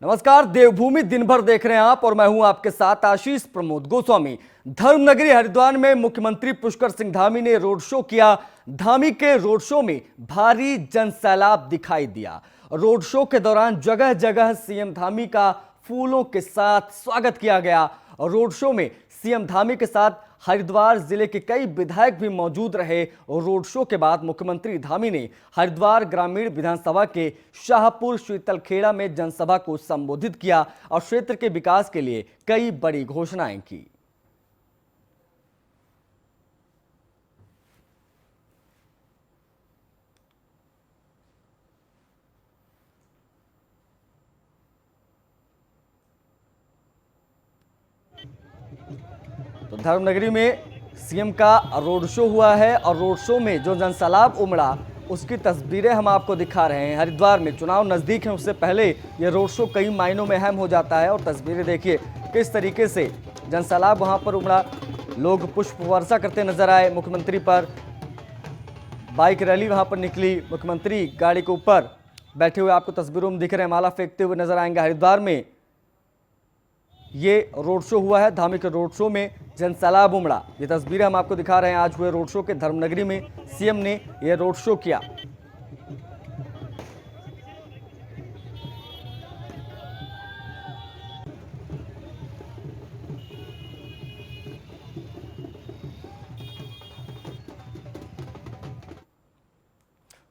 नमस्कार, देवभूमि दिन भर देख रहे हैं आप और मैं हूं आपके साथ आशीष प्रमोद गोस्वामी। धर्मनगरी हरिद्वार में मुख्यमंत्री पुष्कर सिंह धामी ने रोड शो किया। धामी के रोड शो में भारी जनसैलाब दिखाई दिया। रोड शो के दौरान जगह जगह सीएम धामी का फूलों के साथ स्वागत किया गया। रोड शो में सीएम धामी के साथ हरिद्वार जिले के कई विधायक भी मौजूद रहे। रोड शो के बाद मुख्यमंत्री धामी ने हरिद्वार ग्रामीण विधानसभा के शाहपुर शीतलखेड़ा में जनसभा को संबोधित किया और क्षेत्र के विकास के लिए कई बड़ी घोषणाएं की। तो धर्मनगरी में सीएम का रोड शो हुआ है और रोड शो में जो जनसैलाब उमड़ा उसकी तस्वीरें हम आपको दिखा रहे हैं। हरिद्वार में चुनाव नजदीक है, उससे पहले यह रोड शो कई मायनों में अहम हो जाता है और तस्वीरें देखिए किस तरीके से जनसैलाब वहां पर उमड़ा। लोग पुष्प वर्षा करते नजर आए मुख्यमंत्री पर। बाइक रैली वहां पर निकली, मुख्यमंत्री गाड़ी के ऊपर बैठे हुए आपको तस्वीरों में दिख रहे हैं, माला फेंकते हुए नजर आएंगे। हरिद्वार में ये रोड शो हुआ है। धामी के रोड शो में जनसैलाब उमड़ा। ये तस्वीरें हम आपको दिखा रहे हैं आज हुए रोड शो के। धर्मनगरी में सीएम ने यह रोड शो किया।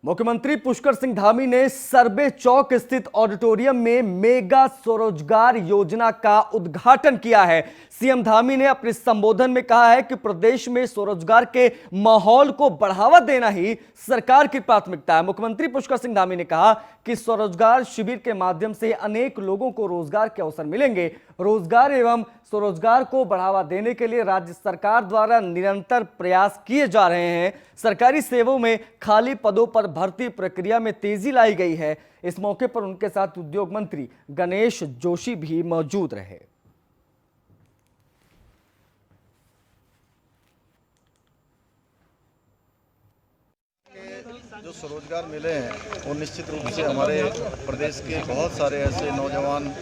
मुख्यमंत्री पुष्कर सिंह धामी ने सरबे चौक स्थित ऑडिटोरियम में मेगा स्वरोजगार योजना का उद्घाटन किया है। सीएम धामी ने अपने संबोधन में कहा है कि प्रदेश में स्वरोजगार के माहौल को बढ़ावा देना ही सरकार की प्राथमिकता है। मुख्यमंत्री पुष्कर सिंह धामी ने कहा कि स्वरोजगार शिविर के माध्यम से अनेक लोगों को रोजगार के अवसर मिलेंगे। रोजगार एवं स्वरोजगार को बढ़ावा देने के लिए राज्य सरकार द्वारा निरंतर प्रयास किए जा रहे हैं। सरकारी सेवाओं में खाली पदों पर भर्ती प्रक्रिया में तेजी लाई गई है। इस मौके पर उनके साथ उद्योग मंत्री गणेश जोशी भी मौजूद रहे। जो स्वरोजगार मिले हैं वो निश्चित रूप से हमारे प्रदेश के बहुत सारे ऐसे नौजवान,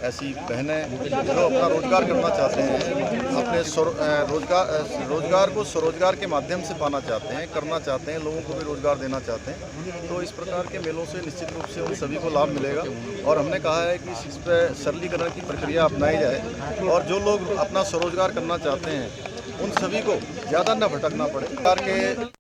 ऐसी बहनें जो अपना रोजगार करना चाहते हैं, अपने रोजगार को स्वरोजगार के माध्यम से पाना चाहते हैं, करना चाहते हैं, लोगों को भी रोजगार देना चाहते हैं। तो इस प्रकार के मेलों से निश्चित रूप से उन सभी को लाभ मिलेगा और हमने कहा है कि इस पर सरलीकरण की प्रक्रिया अपनाई जाए और जो लोग अपना स्वरोजगार करना चाहते हैं उन सभी को ज़्यादा न भटकना पड़े। सरकार के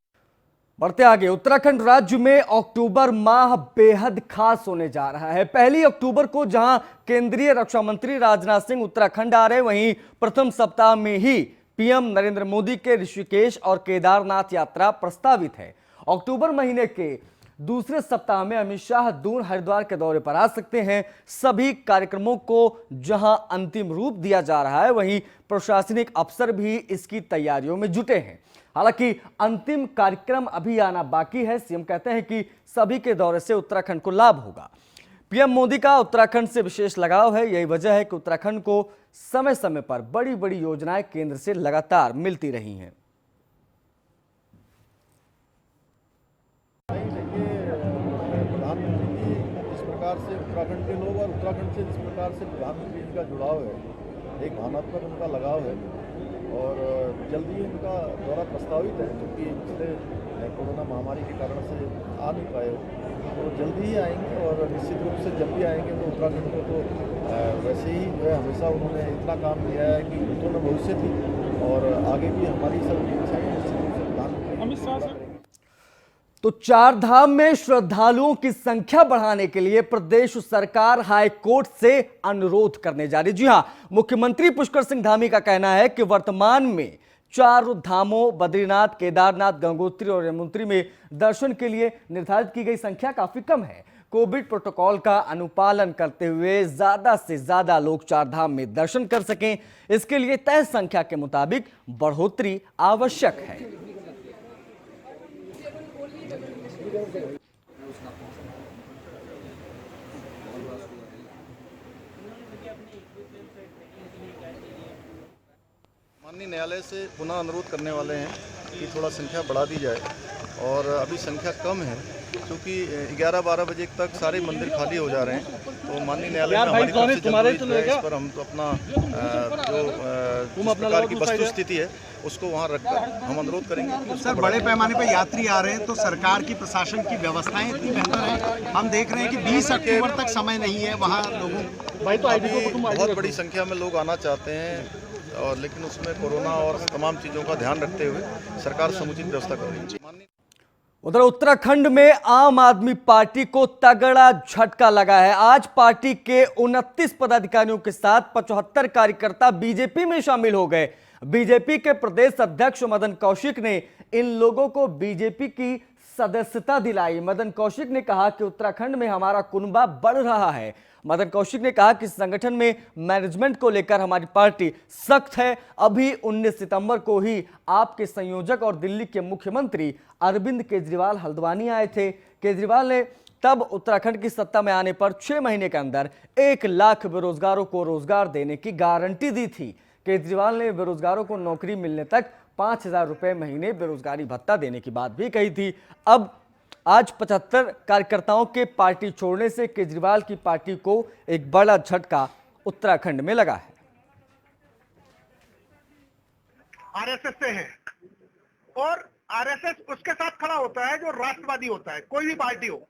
बढ़ते आगे, उत्तराखंड राज्य में अक्टूबर माह बेहद खास होने जा रहा है। 1 अक्टूबर को जहां केंद्रीय रक्षा मंत्री राजनाथ सिंह उत्तराखंड आ रहे, वहीं प्रथम सप्ताह में ही पीएम नरेंद्र मोदी के ऋषिकेश और केदारनाथ यात्रा प्रस्तावित है। अक्टूबर महीने के दूसरे सप्ताह में अमित शाह दून हरिद्वार के दौरे पर आ सकते हैं। सभी कार्यक्रमों को जहां अंतिम रूप दिया जा रहा है, वहीं प्रशासनिक अफसर भी इसकी तैयारियों में जुटे हैं। हालांकि अंतिम कार्यक्रम अभी आना बाकी है। सीएम कहते हैं कि सभी के दौरे से उत्तराखंड को लाभ होगा। पीएम मोदी का उत्तराखंड से विशेष लगाव है। यही वजह है कि उत्तराखंड को समय समय पर बड़ी बड़ी योजनाएं केंद्र से लगातार मिलती रही हैं। प्रधानमंत्री जिस प्रकार से उत्तराखंड के लोग और उत्तराखंड से जिस प्रकार से प्रधानमंत्री जी का जुड़ाव है, एक भावनात्मक उनका लगाव है और जल्दी उनका दौरा प्रस्तावित है, क्योंकि पिछले कोरोना महामारी के कारण से आ नहीं पाए तो जल्दी ही आएंगे और निश्चित रूप से जब भी आएंगे तो उत्तराखंड को तो वैसे ही जो है हमेशा उन्होंने इतना काम किया है कि भूतों में भविष्य थी और आगे भी हमारी सब इच्छाएं निश्चित रूप से प्रधानमंत्री। तो चार धाम में श्रद्धालुओं की संख्या बढ़ाने के लिए प्रदेश सरकार हाई कोर्ट से अनुरोध करने जा रही। जी हां, मुख्यमंत्री पुष्कर सिंह धामी का कहना है कि वर्तमान में चारों धामों बद्रीनाथ, केदारनाथ, गंगोत्री और यमुनोत्री में दर्शन के लिए निर्धारित की गई संख्या काफी कम है। कोविड प्रोटोकॉल का अनुपालन करते हुए ज्यादा से ज्यादा लोग चार धाम में दर्शन कर सकें, इसके लिए तय संख्या के मुताबिक बढ़ोतरी आवश्यक है। माननीय न्यायालय से पुनः अनुरोध करने वाले हैं कि थोड़ा संख्या बढ़ा दी जाए और अभी संख्या कम है क्योंकि 11-12 बजे तक सारे मंदिर खाली हो जा रहे हैं। तो माननीय न्यायालय में हमारी तरफ से जल्दी है, इस पर हम तो अपना जिस प्रकार की वस्तु स्थिति है उसको वहाँ रखकर हम अनुरोध करेंगे कि उसको सर, बड़े पैमाने पर यात्री आ रहे हैं तो सरकार की प्रशासन की व्यवस्थाएं इतनी बेहतर है। हम देख रहे हैं कि 20 अक्टूबर तक समय नहीं है वहाँ लोगों अभी बहुत बड़ी संख्या में लोग आना चाहते हैं और लेकिन उसमें कोरोना और तमाम चीज़ों का ध्यान रखते हुए सरकार समुचित व्यवस्था कर रही है। उधर उत्तराखंड में आम आदमी पार्टी को तगड़ा झटका लगा है। आज पार्टी के 29 पदाधिकारियों के साथ 75 कार्यकर्ता बीजेपी में शामिल हो गए। बीजेपी के प्रदेश अध्यक्ष मदन कौशिक ने इन लोगों को बीजेपी की सदस्यता दिलाई। मदन कौशिक ने कहा कि उत्तराखंड में हमारा कुनबा बढ़ रहा है। मदन कौशिक ने कहा कि संगठन में मैनेजमेंट को लेकर हमारी पार्टी सख्त है। अभी 19 सितंबर को ही आपके संयोजक और दिल्ली के मुख्यमंत्री अरविंद केजरीवाल हल्द्वानी आए थे। केजरीवाल ने तब उत्तराखंड की सत्ता में आने पर 6 महीने के अंदर 1 लाख बेरोजगारों को रोजगार देने की गारंटी दी थी। केजरीवाल ने बेरोजगारों को नौकरी मिलने तक 5,000 रुपए महीने बेरोजगारी भत्ता देने की बात भी कही थी। अब आज 75 कार्यकर्ताओं के पार्टी छोड़ने से केजरीवाल की पार्टी को एक बड़ा झटका उत्तराखंड में लगा है। आरएसएस से है और आरएसएस उसके साथ खड़ा होता है जो राष्ट्रवादी होता है, कोई भी पार्टी हो।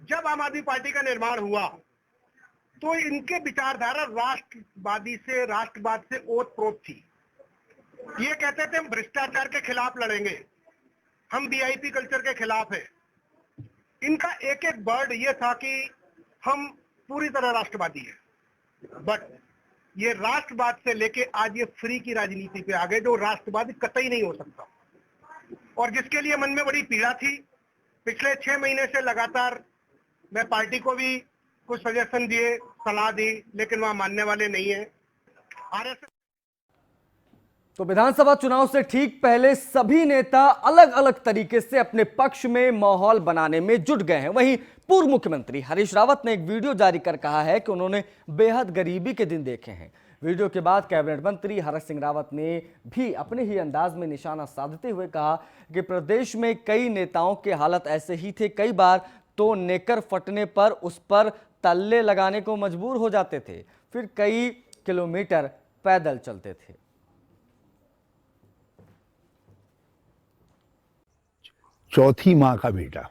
जब आम आदमी पार्टी का निर्माण हुआ तो इनके विचारधारा राष्ट्रवादी से राष्ट्रवाद से ओतप्रोत थी। ये कहते थे हम भ्रष्टाचार के खिलाफ लड़ेंगे, हम वीआईपी कल्चर के खिलाफ है। इनका एक एक वर्ड ये था कि हम पूरी तरह राष्ट्रवादी है। बट ये राष्ट्रवाद से लेके आज ये फ्री की राजनीति पे आ गए जो राष्ट्रवादी कतई नहीं हो सकता और जिसके लिए मन में बड़ी पीड़ा थी। पिछले 6 महीने से लगातार मैं पार्टी को भी कुछ सजेशन दिए, सलाह दी, लेकिन वहां मानने वाले नहीं है। आरएसएस तो विधानसभा चुनाव से ठीक पहले सभी नेता अलग अलग तरीके से अपने पक्ष में माहौल बनाने में जुट गए हैं। वहीं पूर्व मुख्यमंत्री हरीश रावत ने एक वीडियो जारी कर कहा है कि उन्होंने बेहद गरीबी के दिन देखे हैं। वीडियो के बाद कैबिनेट मंत्री हरक सिंह रावत ने भी अपने ही अंदाज में निशाना साधते हुए कहा कि प्रदेश में कई नेताओं के हालत ऐसे ही थे, कई बार तो नेकर फटने पर उस पर तल्ले लगाने को मजबूर हो जाते थे, फिर कई किलोमीटर पैदल चलते थे। चौथी माँ का बेटा,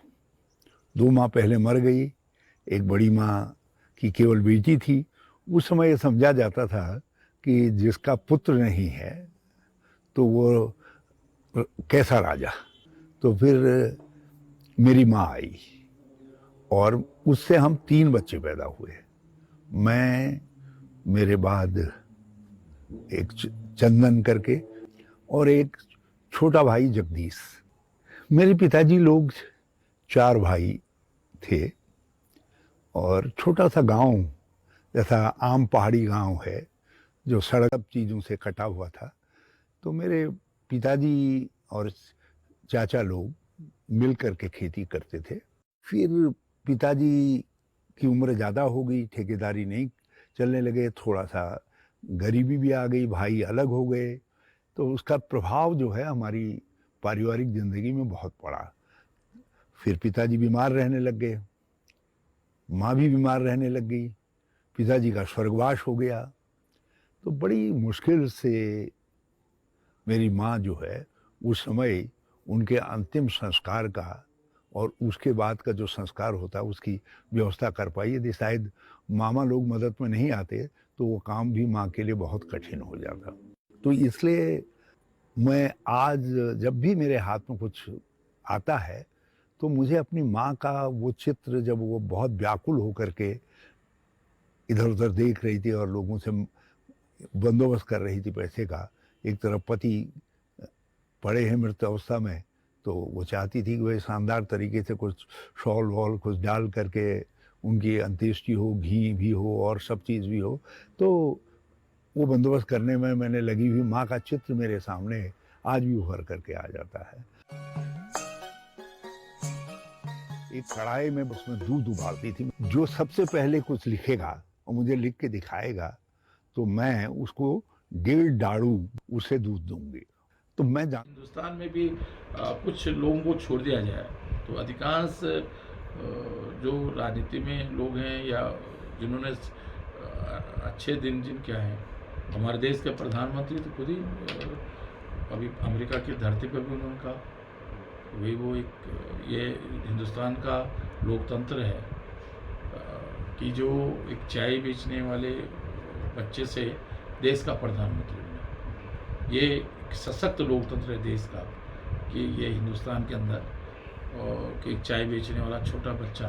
2 माँ पहले मर गई, एक बड़ी माँ की केवल बेटी थी। उस समय ये समझा जाता था कि जिसका पुत्र नहीं है तो वो कैसा राजा। तो फिर मेरी माँ आई और उससे हम 3 बच्चे पैदा हुए। मैं, मेरे बाद एक चंदन करके और एक छोटा भाई जगदीश। मेरे पिताजी लोग 4 भाई थे और छोटा सा गांव जैसा आम पहाड़ी गांव है जो सड़क सब चीज़ों से कटा हुआ था। तो मेरे पिताजी और चाचा लोग मिल कर के खेती करते थे। फिर पिताजी की उम्र ज़्यादा हो गई, ठेकेदारी नहीं चलने लगे, थोड़ा सा गरीबी भी आ गई, भाई अलग हो गए। तो उसका प्रभाव जो है हमारी पारिवारिक ज़िंदगी में बहुत पड़ा। फिर पिताजी बीमार रहने लग गए, माँ भी बीमार रहने लग गई, पिताजी का स्वर्गवास हो गया। तो बड़ी मुश्किल से मेरी माँ जो है उस समय उनके अंतिम संस्कार का और उसके बाद का जो संस्कार होता उसकी व्यवस्था कर पाई। यदि शायद मामा लोग मदद में नहीं आते तो वो काम भी माँ के लिए बहुत कठिन हो जाता। तो इसलिए मैं आज जब भी मेरे हाथ में कुछ आता है तो मुझे अपनी माँ का वो चित्र, जब वो बहुत व्याकुल होकर के इधर उधर देख रही थी और लोगों से बंदोबस्त कर रही थी पैसे का, एक तरफ पति पड़े हैं मृत अवस्था में, तो वो चाहती थी कि वह शानदार तरीके से कुछ शॉल वॉल कुछ डाल करके उनकी अंत्येष्टि हो, घी भी हो और सब चीज़ भी हो। तो वो बंदोबस्त करने में मैंने लगी हुई माँ का चित्र मेरे सामने आज भी उभर करके आ जाता है। एक कढ़ाई में उसमें दूध उबालती थी। जो सबसे पहले कुछ लिखेगा और मुझे लिख के दिखाएगा तो मैं उसको 1.5 दाड़ू उसे दूध दूंगी। तो मैं जान हिंदुस्तान में भी कुछ लोगों को छोड़ दिया जाए तो अधिकांश जो राजनीति में लोग हैं या जिन्होंने अच्छे दिन जिनके हैं, हमारे देश के प्रधानमंत्री तो खुद ही अभी अमेरिका की धरती पर भी उन्होंने कहा वही वो एक ये हिंदुस्तान का लोकतंत्र है कि जो एक चाय बेचने वाले बच्चे से देश का प्रधानमंत्री बना। ये एक सशक्त लोकतंत्र है देश का कि ये हिंदुस्तान के अंदर कि चाय बेचने वाला छोटा बच्चा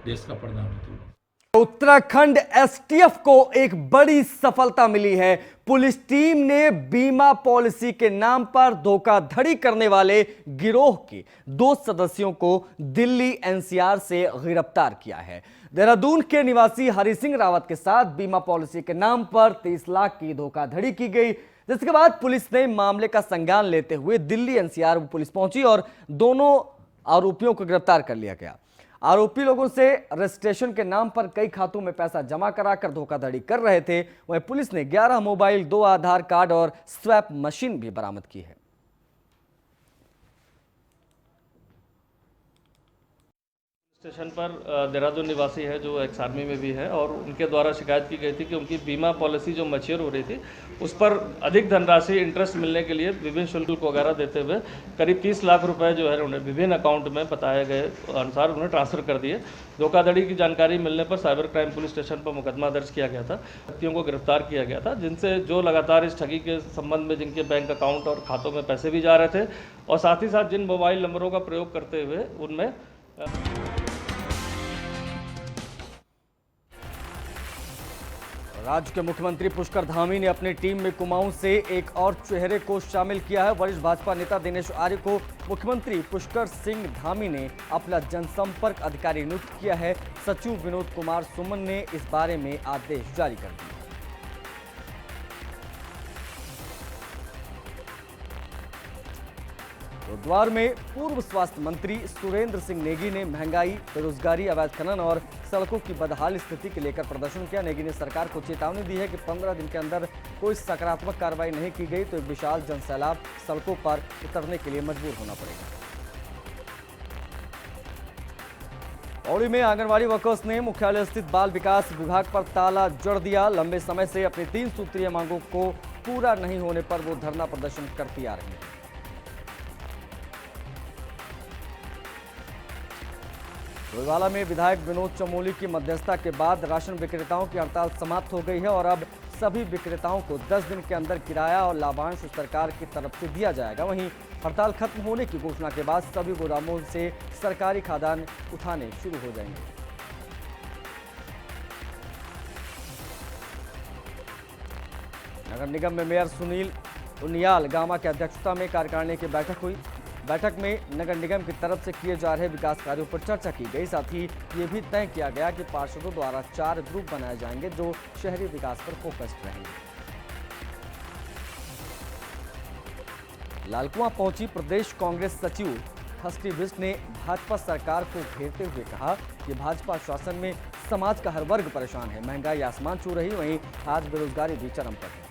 देश का प्रधानमंत्री बना। उत्तराखंड एसटीएफ को एक बड़ी सफलता मिली है। पुलिस टीम ने बीमा पॉलिसी के नाम पर धोखाधड़ी करने वाले गिरोह के 2 सदस्यों को दिल्ली एनसीआर से गिरफ्तार किया है। देहरादून के निवासी हरि सिंह रावत के साथ बीमा पॉलिसी के नाम पर 30 लाख की धोखाधड़ी की गई, जिसके बाद पुलिस ने मामले का संज्ञान लेते हुए दिल्ली एनसीआर पुलिस पहुंची और दोनों आरोपियों को गिरफ्तार कर लिया गया। आरोपी लोगों से रजिस्ट्रेशन के नाम पर कई खातों में पैसा जमा कराकर धोखाधड़ी कर रहे थे। वहीं पुलिस ने 11 मोबाइल, 2 आधार कार्ड और स्वैप मशीन भी बरामद की है। स्टेशन पर देहरादून निवासी है जो एक्स आर्मी में भी है और उनके द्वारा शिकायत की गई थी कि उनकी बीमा पॉलिसी जो मैच्योर हो रही थी उस पर अधिक धनराशि इंटरेस्ट मिलने के लिए विभिन्न शुल्क वगैरह देते हुए करीब 30 लाख रुपए जो है उन्हें विभिन्न अकाउंट में बताए गए अनुसार उन्हें ट्रांसफ़र कर दिए। धोखाधड़ी की जानकारी मिलने पर साइबर क्राइम पुलिस स्टेशन पर मुकदमा दर्ज किया गया था। व्यक्तियों को गिरफ्तार किया गया था जिनसे जो लगातार इस ठगी के संबंध में जिनके बैंक अकाउंट और खातों में पैसे भी जा रहे थे और साथ ही साथ जिन मोबाइल नंबरों का प्रयोग करते हुए उनमें राज्य के मुख्यमंत्री पुष्कर धामी ने अपनी टीम में कुमाऊं से एक और चेहरे को शामिल किया है। वरिष्ठ भाजपा नेता दिनेश आर्य को मुख्यमंत्री पुष्कर सिंह धामी ने अपना जनसंपर्क अधिकारी नियुक्त किया है। सचिव विनोद कुमार सुमन ने इस बारे में आदेश जारी कर दिए। हरिद्वार में पूर्व स्वास्थ्य मंत्री सुरेंद्र सिंह नेगी ने महंगाई, बेरोजगारी, अवैध खनन और सड़कों की बदहाल स्थिति के लेकर प्रदर्शन किया। नेगी ने सरकार को चेतावनी दी है कि 15 दिन के अंदर कोई सकारात्मक कार्रवाई नहीं की गई तो एक विशाल जनसैलाब सड़कों पर उतरने के लिए मजबूर होना पड़ेगा। पौड़ी में आंगनबाड़ी वर्कर्स ने मुख्यालय स्थित बाल विकास विभाग पर ताला जड़ दिया। लंबे समय से अपनी 3 सूत्रीय मांगों को पूरा नहीं होने पर वो धरना प्रदर्शन करती आ रही है। डोईवाला में विधायक विनोद चमोली की मध्यस्थता के बाद राशन विक्रेताओं की हड़ताल समाप्त हो गई है और अब सभी विक्रेताओं को 10 दिन के अंदर किराया और लाभांश सरकार की तरफ से दिया जाएगा। वहीं हड़ताल खत्म होने की घोषणा के बाद सभी गोदामों से सरकारी खाद्यान्न उठाने शुरू हो जाएंगे। नगर निगम में मेयर सुनील उनियाल गामा की अध्यक्षता में कार्यकारिणी की बैठक हुई। बैठक में नगर निगम की तरफ से किए जा रहे विकास कार्यों पर चर्चा की गई। साथ ही ये भी तय किया गया कि पार्षदों द्वारा 4 ग्रुप बनाए जाएंगे जो शहरी विकास पर फोकस्ड रहेंगे। लालकुआं पहुंची प्रदेश कांग्रेस सचिव हस्ती बिष्ट ने भाजपा सरकार को घेरते हुए कहा कि भाजपा शासन में समाज का हर वर्ग परेशान है। महंगाई आसमान छू रही, वहीं आज बेरोजगारी भी चरम पर है।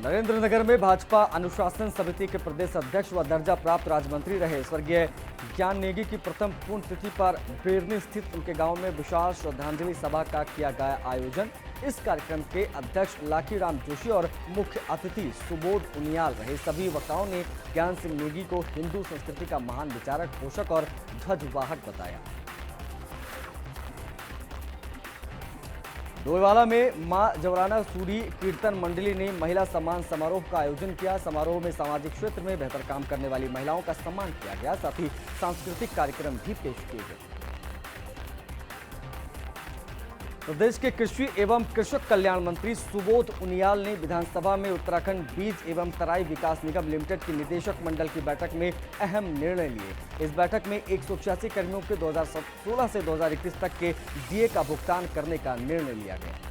नरेंद्रनगर में भाजपा अनुशासन समिति के प्रदेश अध्यक्ष व दर्जा प्राप्त राज्य मंत्री रहे स्वर्गीय ज्ञान नेगी की प्रथम पुण्यतिथि पर बेरनी स्थित उनके गांव में विशाल श्रद्धांजलि सभा का किया गया आयोजन। इस कार्यक्रम के अध्यक्ष लाखीराम जोशी और मुख्य अतिथि सुबोध उनियाल रहे। सभी वक्ताओं ने ज्ञान सिंह नेगी को हिंदू संस्कृति का महान विचारक, पोषक और ध्वजवाहक बताया। डोईवाला में मां जवराना सूरी कीर्तन मंडली ने महिला सम्मान समारोह का आयोजन किया। समारोह में सामाजिक क्षेत्र में बेहतर काम करने वाली महिलाओं का सम्मान किया गया। साथ ही सांस्कृतिक कार्यक्रम भी पेश किए गए। प्रदेश के कृषि एवं कृषक कल्याण मंत्री सुबोध उनियाल ने विधानसभा में उत्तराखंड बीज एवं तराई विकास निगम लिमिटेड की निदेशक मंडल की बैठक में अहम निर्णय लिए। इस बैठक में 186 कर्मियों के 2016 से 2021 तक के डीए का भुगतान करने का निर्णय लिया गया।